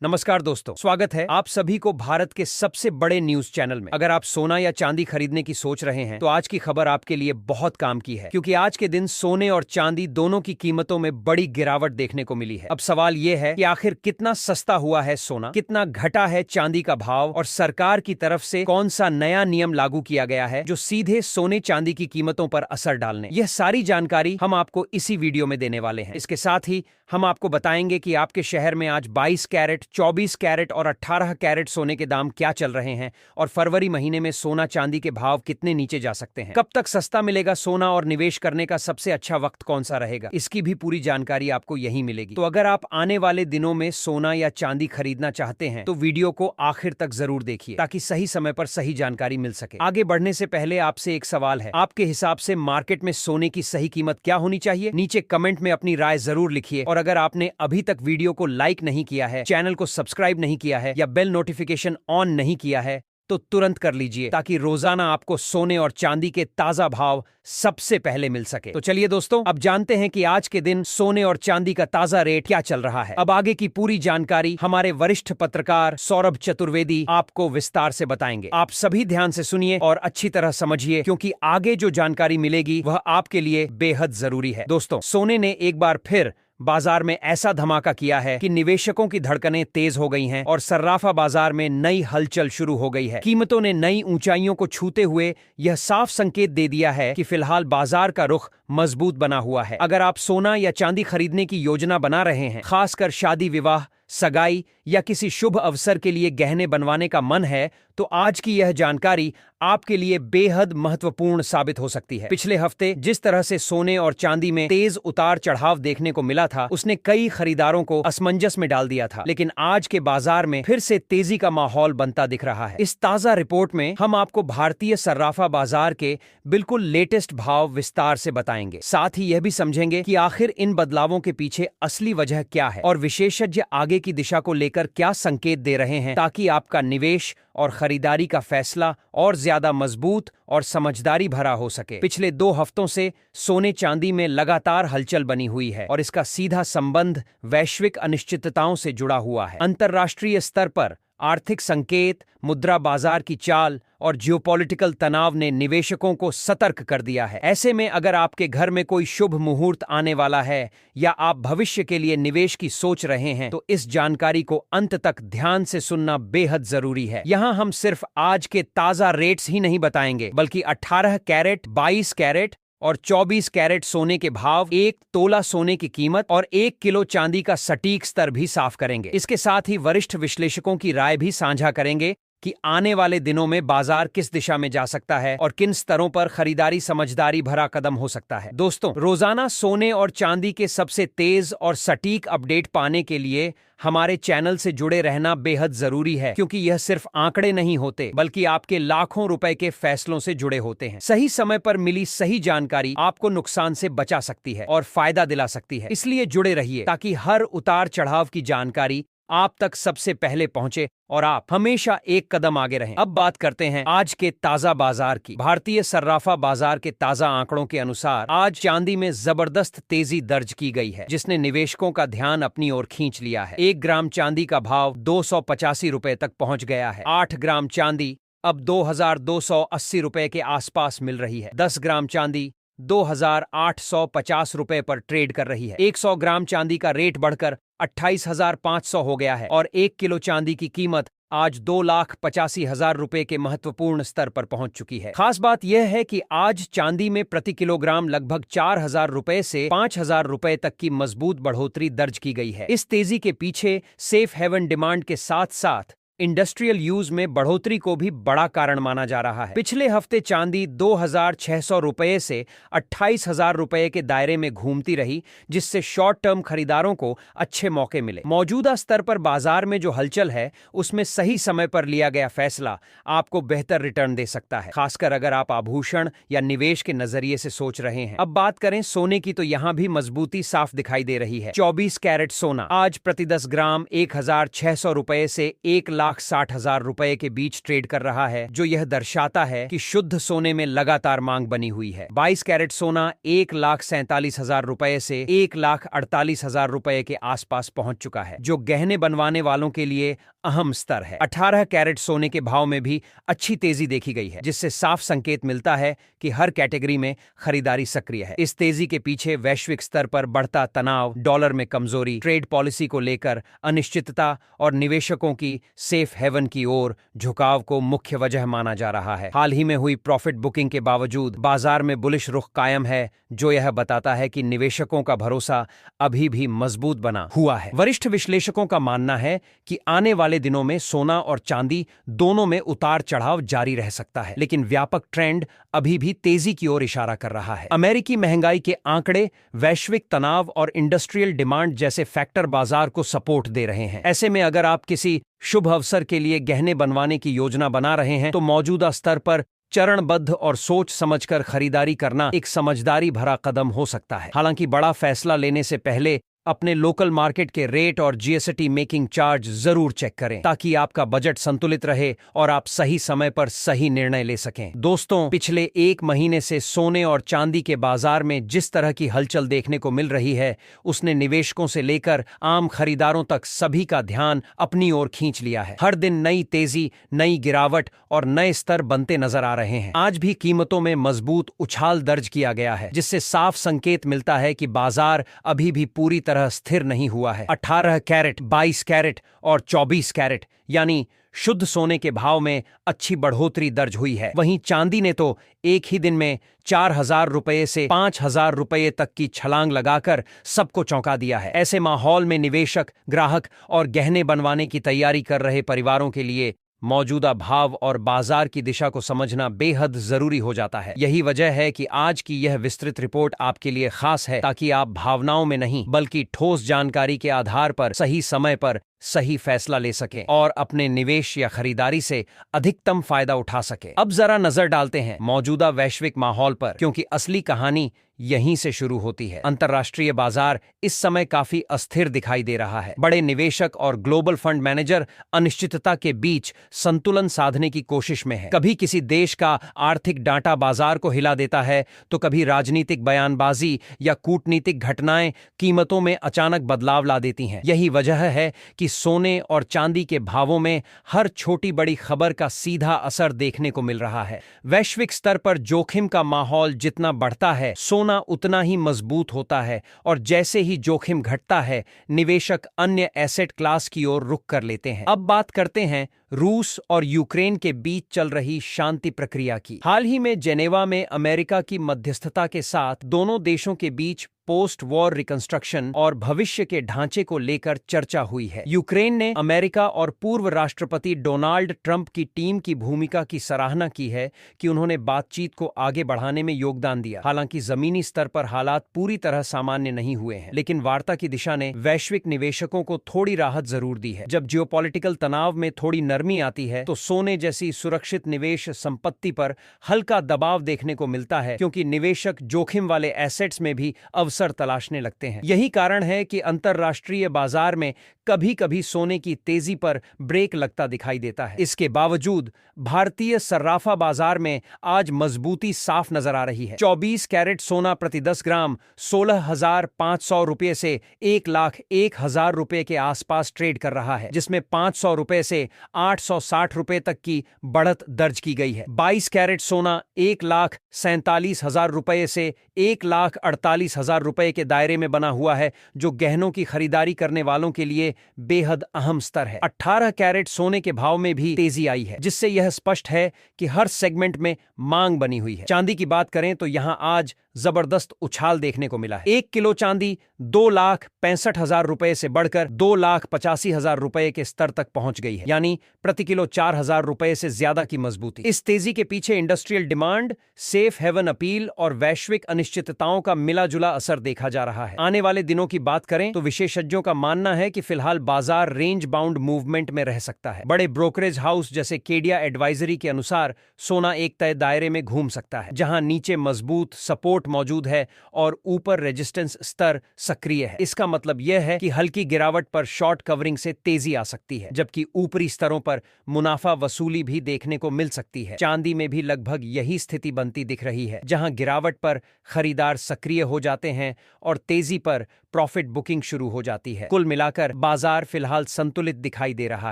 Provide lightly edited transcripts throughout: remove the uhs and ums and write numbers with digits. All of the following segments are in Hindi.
नमस्कार दोस्तों, स्वागत है आप सभी को भारत के सबसे बड़े न्यूज चैनल में। अगर आप सोना या चांदी खरीदने की सोच रहे हैं तो आज की खबर आपके लिए बहुत काम की है, क्योंकि आज के दिन सोने और चांदी दोनों की कीमतों में बड़ी गिरावट देखने को मिली है। अब सवाल ये है कि आखिर कितना सस्ता हुआ है सोना, कितना घटा है चांदी का भाव और सरकार की तरफ से कौन सा नया नियम लागू किया गया है जो सीधे सोने चांदी की कीमतों पर असर डालने। यह सारी जानकारी हम आपको इसी वीडियो में देने वाले हैं। इसके साथ ही हम आपको बताएंगे कि आपके शहर में आज 22 कैरेट, 24 कैरेट और 18 कैरेट सोने के दाम क्या चल रहे हैं और फरवरी महीने में सोना चांदी के भाव कितने नीचे जा सकते हैं। कब तक सस्ता मिलेगा सोना और निवेश करने का सबसे अच्छा वक्त कौन सा रहेगा, इसकी भी पूरी जानकारी आपको यहीं मिलेगी। तो अगर आप आने वाले दिनों में सोना या चांदी खरीदना चाहते हैं तो वीडियो को आखिर तक जरूर देखिए ताकि सही समय पर सही जानकारी मिल सके। आगे बढ़ने से पहले आपसे एक सवाल है, आपके हिसाब से मार्केट में सोने की सही कीमत क्या होनी चाहिए? नीचे कमेंट में अपनी राय जरूर लिखिए और अगर आपने अभी तक वीडियो को लाइक नहीं किया है, चैनल को सब्सक्राइब नहीं किया है या बेल नोटिफिकेशन ऑन नहीं किया है तो तुरंत कर लीजिए ताकि रोजाना आपको सोने और चांदी के ताजा भाव सबसे पहले मिल सके। तो चलिए दोस्तों, अब जानते हैं कि आज के दिन सोने और चांदी का ताजा रेट क्या चल रहा है। अब आगे की पूरी जानकारी हमारे वरिष्ठ पत्रकार सौरभ चतुर्वेदी आपको विस्तार से बताएंगे। आप सभी ध्यान से सुनिए और अच्छी तरह समझिए, क्योंकि आगे जो जानकारी मिलेगी वह आपके लिए बेहद जरूरी है। दोस्तों, सोने ने एक बार फिर बाजार में ऐसा धमाका किया है कि निवेशकों की धड़कनें तेज हो गई हैं और सर्राफा बाजार में नई हलचल शुरू हो गई है। कीमतों ने नई ऊंचाइयों को छूते हुए यह साफ संकेत दे दिया है कि फिलहाल बाजार का रुख मजबूत बना हुआ है। अगर आप सोना या चांदी खरीदने की योजना बना रहे हैं, खासकर शादी विवाह, सगाई या किसी शुभ अवसर के लिए गहने बनवाने का मन है, तो आज की यह जानकारी आपके लिए बेहद महत्वपूर्ण साबित हो सकती है। पिछले हफ्ते जिस तरह से सोने और चांदी में तेज उतार चढ़ाव देखने को मिला था, उसने कई खरीदारों को असमंजस में डाल दिया था, लेकिन आज के बाजार में फिर से तेजी का माहौल बनता दिख रहा है। इस ताजा रिपोर्ट में हम आपको भारतीय सर्राफा बाजार के बिल्कुल लेटेस्ट भाव विस्तार से बताएंगे। साथ ही यह भी समझेंगे कि आखिर इन बदलावों के पीछे असली वजह क्या है और विशेषज्ञ आगे की दिशा को लेकर क्या संकेत दे रहे हैं, ताकि आपका निवेश और खरीदारी का फैसला और ज्यादा मजबूत और समझदारी भरा हो सके। पिछले 2 हफ्तों से सोने चांदी में लगातार हलचल बनी हुई है और इसका सीधा संबंध वैश्विक अनिश्चितताओं से जुड़ा हुआ है। अंतर्राष्ट्रीय स्तर पर आर्थिक संकेत, मुद्रा बाजार की चाल और जियोपॉलिटिकल तनाव ने निवेशकों को सतर्क कर दिया है। ऐसे में अगर आपके घर में कोई शुभ मुहूर्त आने वाला है या आप भविष्य के लिए निवेश की सोच रहे हैं, तो इस जानकारी को अंत तक ध्यान से सुनना बेहद जरूरी है। यहाँ हम सिर्फ आज के ताजा रेट्स ही नहीं बताएंगे, बल्कि 18 कैरेट, 22 कैरेट और 24 कैरेट सोने के भाव, 1 तोला सोने की कीमत और 1 किलो चांदी का सटीक स्तर भी साफ करेंगे। इसके साथ ही वरिष्ठ विश्लेषकों की राय भी साझा करेंगे कि आने वाले दिनों में बाजार किस दिशा में जा सकता है और किन स्तरों पर खरीदारी समझदारी भरा कदम हो सकता है। दोस्तों, रोजाना सोने और चांदी के सबसे तेज और सटीक अपडेट पाने के लिए हमारे चैनल से जुड़े रहना बेहद जरूरी है, क्योंकि यह सिर्फ आंकड़े नहीं होते बल्कि आपके लाखों रुपए के फैसलों से जुड़े होते हैं। सही समय पर मिली सही जानकारी आपको नुकसान से बचा सकती है और फायदा दिला सकती है। इसलिए जुड़े रहिए ताकि हर उतार चढ़ाव की जानकारी आप तक सबसे पहले पहुंचे और आप हमेशा एक कदम आगे रहें। अब बात करते हैं आज के ताजा बाजार की। भारतीय सर्राफा बाजार के ताजा आंकड़ों के अनुसार आज चांदी में जबरदस्त तेजी दर्ज की गई है, जिसने निवेशकों का ध्यान अपनी ओर खींच लिया है। 1 ग्राम चांदी का भाव 285 रुपए तक पहुंच गया है। 8 ग्राम चांदी अब 2280 रुपए के आसपास मिल रही है। 10 ग्राम चांदी 2850 रुपए पर ट्रेड कर रही है। 100 ग्राम चांदी का रेट बढ़कर 28,500 हो गया है और 1 किलो चांदी की कीमत आज 2,85,000 रुपए के महत्वपूर्ण स्तर पर पहुंच चुकी है। खास बात यह है कि आज चांदी में प्रति किलोग्राम लगभग 4,000 रुपए से 5,000 रुपए तक की मजबूत बढ़ोतरी दर्ज की गई है। इस तेजी के पीछे सेफ हेवन डिमांड के साथ साथ इंडस्ट्रियल यूज में बढ़ोतरी को भी बड़ा कारण माना जा रहा है। पिछले हफ्ते चांदी 2,600 रुपए से 28,000 रुपए के दायरे में घूमती रही, जिससे शॉर्ट टर्म खरीदारों को अच्छे मौके मिले। मौजूदा स्तर पर बाजार में जो हलचल है, उसमें सही समय पर लिया गया फैसला आपको बेहतर रिटर्न दे सकता है, खासकर अगर आप आभूषण या निवेश के नजरिए से सोच रहे हैं। अब बात करें सोने की, तो यहाँ भी मजबूती साफ दिखाई दे रही है। 24 कैरेट सोना आज प्रति 10 ग्राम 1,600 रुपए से 1,00,000 1,60,000 के बीच ट्रेड कर रहा है, जो यह दर्शाता है कि शुद्ध सोने में लगातार मांग बनी हुई है। 22 कैरेट सोना 1,47,000 से 1,48,000 के आसपास पहुंच चुका है, जो गहने बनवाने वालों के लिए अहम स्तर है। 18 कैरेट सोने के भाव में भी अच्छी तेजी देखी गई है, जिससे साफ संकेत मिलता है कि हर कैटेगरी में खरीदारी सक्रिय है। इस तेजी के पीछे वैश्विक स्तर पर बढ़ता तनाव, डॉलर में कमजोरी, ट्रेड पॉलिसी को लेकर अनिश्चितता और निवेशकों की सेफ हेवन की ओर झुकाव को मुख्य वजह माना जा रहा है। हाल ही में हुई प्रॉफिट बुकिंग के बावजूद बाजार में बुलिश रुख कायम है, जो यह बताता है कि निवेशकों का भरोसा अभी भी मजबूत बना हुआ है। वरिष्ठ विश्लेषकों का मानना है कि आने वाले दिनों में सोना और चांदी दोनों में उतार चढ़ाव जारी रह सकता है, लेकिन व्यापक ट्रेंड अभी भी तेजी की ओर इशारा कर रहा है। अमेरिकी महंगाई के आंकड़े, वैश्विक तनाव और इंडस्ट्रियल डिमांड जैसे फैक्टर बाजार को सपोर्ट दे रहे हैं। ऐसे में अगर आप किसी शुभ अवसर के लिए गहने बनवाने की योजना बना रहे हैं, तो मौजूदा स्तर पर चरणबद्ध और सोच समझकर खरीदारी करना एक समझदारी भरा कदम हो सकता है। हालांकि बड़ा फैसला लेने से पहले अपने लोकल मार्केट के रेट और जीएसटी मेकिंग चार्ज जरूर चेक करें, ताकि आपका बजट संतुलित रहे और आप सही समय पर सही निर्णय ले सकें। दोस्तों, पिछले 1 महीने से सोने और चांदी के बाजार में जिस तरह की हलचल देखने को मिल रही है, उसने निवेशकों से लेकर आम खरीदारों तक सभी का ध्यान अपनी ओर खींच लिया है। हर दिन नई तेजी, नई गिरावट और नए स्तर बनते नजर आ रहे हैं। आज भी कीमतों में मजबूत उछाल दर्ज किया गया है, जिससे साफ संकेत मिलता है कि बाजार अभी भी पूरी तरह स्थिर नहीं हुआ है। 18 कैरेट, 22 कैरेट और 24 कैरेट यानी शुद्ध सोने के भाव में अच्छी बढ़ोतरी दर्ज हुई है। वहीं चांदी ने तो एक ही दिन में 4,000 से 5,000 तक की छलांग लगाकर सबको चौंका दिया है। ऐसे माहौल में निवेशक, ग्राहक और गहने बनवाने की तैयारी कर रहे परिवारों के लिए मौजूदा भाव और बाजार की दिशा को समझना बेहद जरूरी हो जाता है। यही वजह है कि आज की यह विस्तृत रिपोर्ट आपके लिए खास है, ताकि आप भावनाओं में नहीं बल्कि ठोस जानकारी के आधार पर सही समय पर सही फैसला ले सकें और अपने निवेश या खरीदारी से अधिकतम फायदा उठा सकें। अब जरा नजर डालते हैं मौजूदा वैश्विक माहौल पर, क्योंकि असली कहानी यहीं से शुरू होती है। अंतर्राष्ट्रीय बाजार इस समय काफी अस्थिर दिखाई दे रहा है। बड़े निवेशक और ग्लोबल फंड मैनेजर अनिश्चितता के बीच संतुलन साधने की कोशिश में हैं। कभी किसी देश का आर्थिक डांटा बाजार को हिला देता है, तो कभी राजनीतिक बयानबाजी या कूटनीतिक घटनाएं कीमतों में अचानक बदलाव ला देती हैं। यही वजह है कि सोने और चांदी के भावों में हर छोटी बड़ी खबर का सीधा असर देखने को मिल रहा है। वैश्विक स्तर पर जोखिम का माहौल जितना बढ़ता है, सोना उतना ही मजबूत होता है, और जैसे ही जोखिम घटता है, निवेशक अन्य एसेट क्लास की ओर रुख कर लेते हैं। अब बात करते हैं रूस और यूक्रेन के बीच चल रही शांति प्रक्रिया की। हाल ही में जेनेवा में अमेरिका की मध्यस्थता के साथ दोनों देशों के बीच पोस्ट वॉर रिकंस्ट्रक्शन और भविष्य के ढांचे को लेकर चर्चा हुई है। यूक्रेन ने अमेरिका और पूर्व राष्ट्रपति डोनाल्ड ट्रंप की टीम की भूमिका की सराहना की है कि उन्होंने बातचीत को आगे बढ़ाने में योगदान दिया। हालांकि जमीनी स्तर पर हालात पूरी तरह सामान्य नहीं हुए हैं, लेकिन वार्ता की दिशा ने वैश्विक निवेशकों को थोड़ी राहत जरूर दी है। जब जियोपॉलिटिकल तनाव में थोड़ी नरमी आती है, तो सोने जैसी सुरक्षित निवेश संपत्ति पर हल्का दबाव देखने को मिलता है, क्योंकि निवेशक जोखिम वाले एसेट्स में भी अवसर तलाशने लगते हैं। यही कारण है कि अंतरराष्ट्रीय बाजार में कभी कभी सोने की तेजी पर ब्रेक लगता दिखाई देता है। इसके बावजूद भारतीय सर्राफा बाजार में आज मजबूती साफ नजर आ रही है। 24 कैरेट सोना प्रति 10 ग्राम 16,500 रुपये से 1,01,000 रुपये के आसपास ट्रेड कर रहा है, जिसमें 500 रुपये से 860 रुपये तक की बढ़त दर्ज की गई है। 22 कैरेट सोना 1,47,000 रुपये से 1,48,000 रुपये के दायरे में बना हुआ है, जो गहनों की खरीदारी करने वालों के लिए बेहद अहम स्तर है। 18 कैरेट सोने के भाव में भी तेजी आई है, जिससे यह स्पष्ट है कि हर सेगमेंट में मांग बनी हुई है। चांदी की बात करें तो यहां आज जबरदस्त उछाल देखने को मिला है। 1 किलो चांदी 2,65,000 रुपए से बढ़कर 2,85,000 रुपए के स्तर तक पहुंच गई है, यानी प्रति किलो 4,000 रुपए से ज्यादा की मजबूती। इस तेजी के पीछे industrial demand, safe haven appeal और वैश्विक अनिश्चितताओं का मिला जुला असर असर देखा जा रहा है। आने वाले दिनों की बात करें तो विशेषज्ञों का मानना है कि फिलहाल बाजार रेंज बाउंड मूवमेंट में रह सकता है। बड़े ब्रोकरेज हाउस जैसे केडिया एडवाइजरी के अनुसार सोना एक तय दायरे में घूम सकता है, जहां नीचे मजबूत सपोर्ट मौजूद है और ऊपर रेजिस्टेंस स्तर सक्रिय है। इसका मतलब यह है कि हल्की गिरावट पर शॉर्ट कवरिंग से तेजी आ सकती है, जबकि ऊपरी स्तरों पर मुनाफा वसूली भी देखने को मिल सकती है। चांदी में भी लगभग यही स्थिति बनती दिख रही है, जहां गिरावट पर खरीदार सक्रिय हो जाते हैं और तेजी पर प्रॉफिट बुकिंग शुरू हो जाती है। कुल मिलाकर बाजार फिलहाल संतुलित दिखाई दे रहा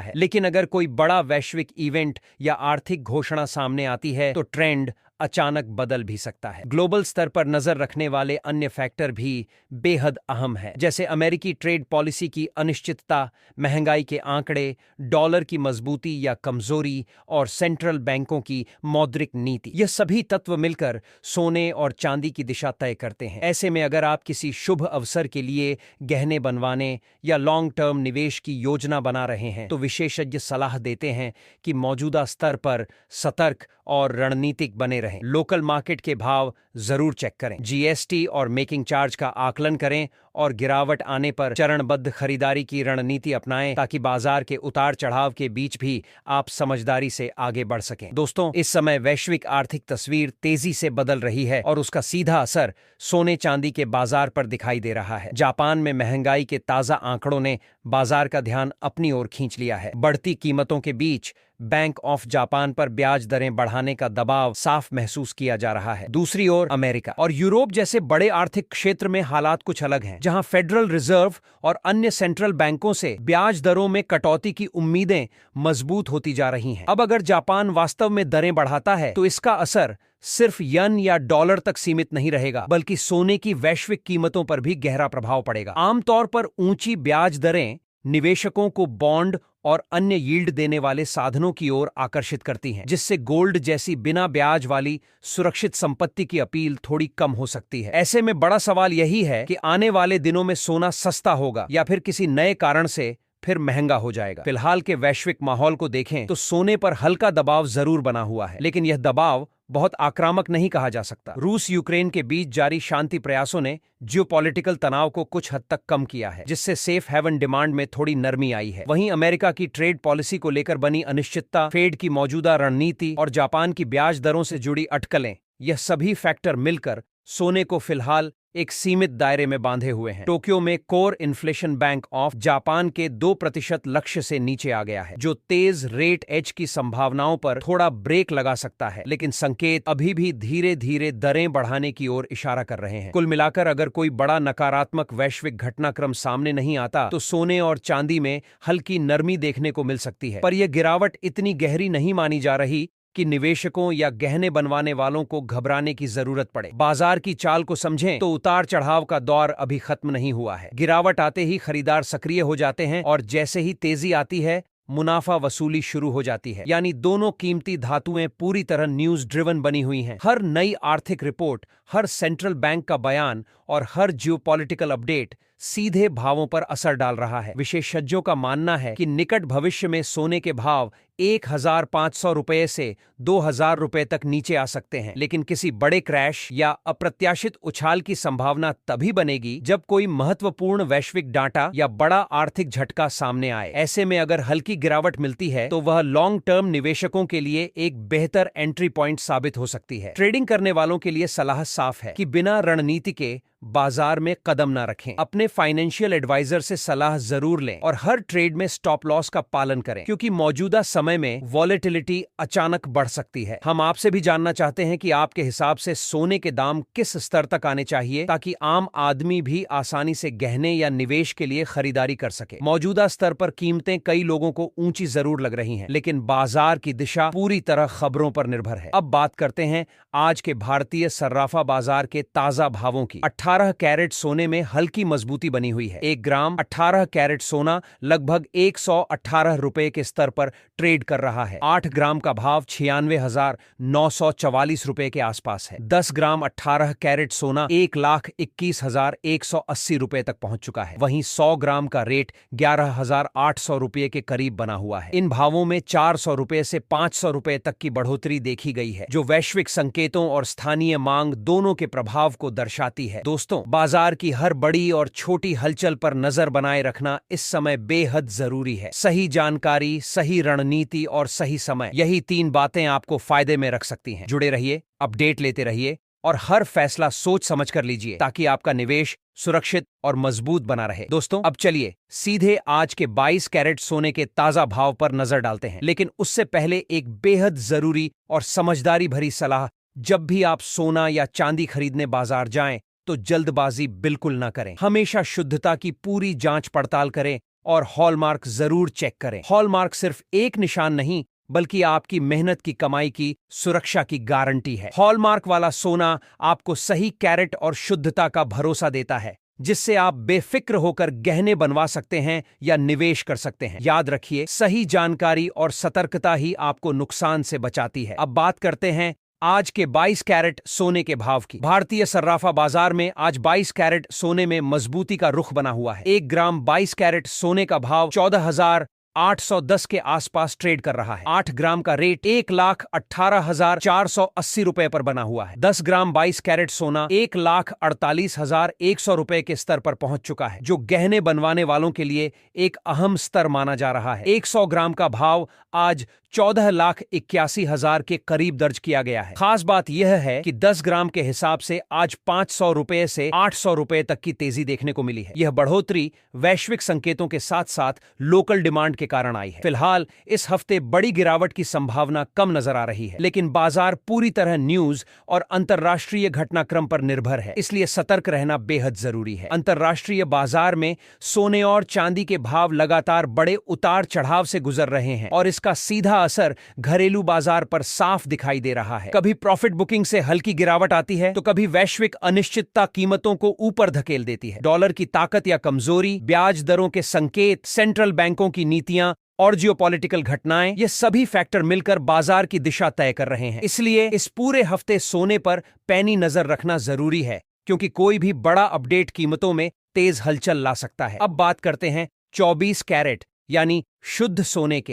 है, लेकिन अगर कोई बड़ा वैश्विक इवेंट या आर्थिक घोषणा सामने आती है तो ट्रेंड अचानक बदल भी सकता है। ग्लोबल स्तर पर नजर रखने वाले अन्य फैक्टर भी बेहद अहम है, जैसे अमेरिकी ट्रेड पॉलिसी की अनिश्चितता, महंगाई के आंकड़े, डॉलर की मजबूती या कमजोरी और सेंट्रल बैंकों की मौद्रिक नीति। यह सभी तत्व मिलकर सोने और चांदी की दिशा तय करते हैं। ऐसे में अगर आप किसी शुभ अवसर के लिए गहने बनवाने या लॉन्ग टर्म निवेश की योजना बना रहे हैं तो विशेषज्ञ सलाह देते हैं कि मौजूदा स्तर पर सतर्क और रणनीतिक बने रहें। लोकल मार्केट के भाव जरूर चेक करें, जीएसटी और मेकिंग चार्ज का आकलन करें और गिरावट आने पर चरणबद्ध खरीदारी की रणनीति अपनाएं, ताकि बाजार के उतार चढ़ाव के बीच भी आप समझदारी से आगे बढ़ सकें। दोस्तों, इस समय वैश्विक आर्थिक तस्वीर तेजी से बदल रही है और उसका सीधा असर सोने चांदी के बाजार पर दिखाई दे रहा है। जापान में महंगाई के ताजा आंकड़ों ने बाजार का ध्यान अपनी ओर खींच लिया है। बढ़ती कीमतों के बीच बैंक ऑफ जापान पर ब्याज दरें बढ़ाने का दबाव साफ महसूस किया जा रहा है। दूसरी ओर अमेरिका और यूरोप जैसे बड़े आर्थिक क्षेत्र में हालात कुछ अलग हैं, जहां फेडरल रिजर्व और अन्य सेंट्रल बैंकों से ब्याज दरों में कटौती की उम्मीदें मजबूत होती जा रही हैं। अब अगर जापान वास्तव में दरें बढ़ाता है तो इसका असर सिर्फ यन या डॉलर तक सीमित नहीं रहेगा, बल्कि सोने की वैश्विक कीमतों पर भी गहरा प्रभाव पड़ेगा। आमतौर पर ऊंची ब्याज दरें निवेशकों को बॉन्ड और अन्य यील्ड देने वाले साधनों की ओर आकर्षित करती हैं, जिससे गोल्ड जैसी बिना ब्याज वाली सुरक्षित संपत्ति की अपील थोड़ी कम हो सकती है। ऐसे में बड़ा सवाल यही है कि आने वाले दिनों में सोना सस्ता होगा या फिर किसी नए कारण से फिर महंगा हो जाएगा। फिलहाल के वैश्विक माहौल को देखें तो सोने पर हल्का दबाव जरूर बना हुआ है, लेकिन यह दबाव बहुत आक्रामक नहीं कहा जा सकता। रूस यूक्रेन के बीच जारी शांति प्रयासों ने जियोपॉलिटिकल तनाव को कुछ हद तक कम किया है, जिससे सेफ हेवन डिमांड में थोड़ी नरमी आई है। वहीं अमेरिका की ट्रेड पॉलिसी को लेकर बनी अनिश्चितता, फेड की मौजूदा रणनीति और जापान की ब्याज दरों से जुड़ी अटकलें, यह सभी फैक्टर मिलकर सोने को फिलहाल एक सीमित दायरे में बांधे हुए हैं। टोक्यो में core inflation bank of Japan के 2% लक्ष्य से नीचे आ गया है, जो तेज रेट एज की संभावनाओं पर थोड़ा ब्रेक लगा सकता है, लेकिन संकेत अभी भी धीरे धीरे दरें बढ़ाने की ओर इशारा कर रहे हैं। कुल मिलाकर अगर कोई बड़ा नकारात्मक वैश्विक घटनाक्रम सामने नहीं आता तो सोने और चांदी में हल्की नरमी देखने को मिल सकती है, पर यह गिरावट इतनी गहरी नहीं मानी जा रही कि निवेशकों या गहने बनवाने वालों को घबराने की जरूरत पड़े। बाजार की चाल को समझें तो उतार चढ़ाव का दौर अभी खत्म नहीं हुआ है। गिरावट आते ही खरीदार सक्रिय हो जाते हैं और जैसे ही तेजी आती है मुनाफा वसूली शुरू हो जाती है। यानी दोनों कीमती धातुएं पूरी तरह न्यूज ड्रिवन बनी हुई हैं। हर नई आर्थिक रिपोर्ट, हर सेंट्रल बैंक का बयान और हर जियोपॉलिटिकल अपडेट सीधे भावों पर असर डाल रहा है। विशेषज्ञों का मानना है कि निकट भविष्य में सोने के भाव 1,500 रुपये से 2,000 रुपये तक नीचे आ सकते हैं, लेकिन किसी बड़े क्रैश या अप्रत्याशित उछाल की संभावना तभी बनेगी जब कोई महत्वपूर्ण वैश्विक डाटा या बड़ा आर्थिक झटका सामने आए। ऐसे में अगर हल्की गिरावट मिलती है तो वह लॉन्ग टर्म निवेशकों के लिए एक बेहतर एंट्री पॉइंट साबित हो सकती है। ट्रेडिंग करने वालों के लिए सलाह साफ है कि बिना रणनीति के बाजार में कदम न रखें। अपने फाइनेंशियल एडवाइजर से सलाह जरूर लें और हर ट्रेड में स्टॉप लॉस का पालन करें, क्योंकि मौजूदा समय में वॉलेटिलिटी अचानक बढ़ सकती है। हम आपसे भी जानना चाहते हैं कि आपके हिसाब से सोने के दाम किस स्तर तक आने चाहिए ताकि आम आदमी भी आसानी से गहने या निवेश के लिए खरीदारी कर सके। मौजूदा स्तर पर कीमतें कई लोगों को ऊंची जरूर लग रही हैं, लेकिन बाजार की दिशा पूरी तरह खबरों पर निर्भर है। अब बात करते हैं आज के भारतीय सर्राफा बाजार के ताजा भावों की। 18 कैरेट सोने में हल्की मजबूती बनी हुई है। 1 ग्राम 18 कैरेट सोना लगभग 118 रुपए के स्तर पर ट्रेड ट्रेड कर रहा है। 8 ग्राम का भाव 96,944 रुपए के आसपास है। 10 ग्राम 18 कैरेट सोना 1,21,180 रुपए तक पहुंच चुका है। वहीं 100 ग्राम का रेट 11,800 रुपए के करीब बना हुआ है। इन भावों में 400 रुपए से 500 रुपए तक की बढ़ोतरी देखी गई है, जो वैश्विक संकेतों और स्थानीय मांग दोनों के प्रभाव को दर्शाती है। दोस्तों, बाजार की हर बड़ी और छोटी हलचल पर नजर बनाए रखना इस समय बेहद जरूरी है। सही जानकारी, सही रणनीति और सही समय, यही 3 बातें आपको फायदे में रख सकती हैं। जुड़े रहिए, अपडेट लेते रहिए और हर फैसला सोच समझ कर लीजिए, ताकि आपका निवेश सुरक्षित और मजबूत बना रहे। दोस्तों, अब चलिए सीधे आज के 22 कैरेट सोने के ताजा भाव पर नजर डालते हैं। लेकिन उससे पहले एक बेहद जरूरी और समझदारी भरी सलाह। जब भी आप सोना या चांदी खरीदने बाजार जाएं, तो जल्दबाजी बिल्कुल ना करें। हमेशा शुद्धता की पूरी जांच पड़ताल करें और हॉलमार्क जरूर चेक करें। हॉलमार्क सिर्फ एक निशान नहीं, बल्कि आपकी मेहनत की कमाई की सुरक्षा की गारंटी है। हॉलमार्क वाला सोना आपको सही कैरेट और शुद्धता का भरोसा देता है, जिससे आप बेफिक्र होकर गहने बनवा सकते हैं या निवेश कर सकते हैं। याद रखिए, सही जानकारी और सतर्कता ही आपको नुकसान से बचाती है। अब बात करते हैं आज के 22 कैरेट सोने के भाव की। भारतीय सर्राफा बाजार में आज 22 कैरेट सोने में मजबूती का रुख बना हुआ है। 1 ग्राम 22 कैरेट सोने का भाव 14,810 के आसपास ट्रेड कर रहा है। 8 ग्राम का रेट 1,18,480 रुपए पर बना हुआ है। 10 ग्राम 22 कैरेट सोना 1,48,100 रुपए के स्तर पर पहुंच चुका है, जो गहने बनवाने वालों के लिए एक अहम स्तर माना जा रहा है। 100 ग्राम का भाव आज 14,81,000 के करीब दर्ज किया गया है। खास बात यह है कि 10 ग्राम के हिसाब से आज 500 रुपए से 800 रुपए तक की तेजी देखने को मिली है। यह बढ़ोतरी वैश्विक संकेतों के साथ साथ लोकल डिमांड के कारण आई है। फिलहाल इस हफ्ते बड़ी गिरावट की संभावना कम नजर आ रही है, लेकिन बाजार पूरी तरह न्यूज और अंतर्राष्ट्रीय घटनाक्रम पर निर्भर है, इसलिए सतर्क रहना बेहद जरूरी है। अंतर्राष्ट्रीय बाजार में सोने और चांदी के भाव लगातार बड़े उतार चढ़ाव से गुजर रहे हैं और इसका सीधा असर घरेलू बाजार पर साफ दिखाई दे रहा है। कभी प्रॉफिट बुकिंग से हल्की गिरावट आती है, तो कभी वैश्विक अनिश्चितता कीमतों को ऊपर धकेल देती है। डॉलर की ताकत या कमजोरी, ब्याज दरों के संकेत, सेंट्रल बैंकों की नीतियां और जियोपॉलिटिकल घटनाएं, ये सभी फैक्टर मिलकर बाजार की दिशा तय कर रहे हैं। इसलिए इस पूरे हफ्ते सोने पर पैनी नजर रखना जरूरी है, क्योंकि कोई भी बड़ा अपडेट कीमतों में तेज हलचल ला सकता है। अब बात करते हैं 24 कैरेट यानी शुद्ध सोने के।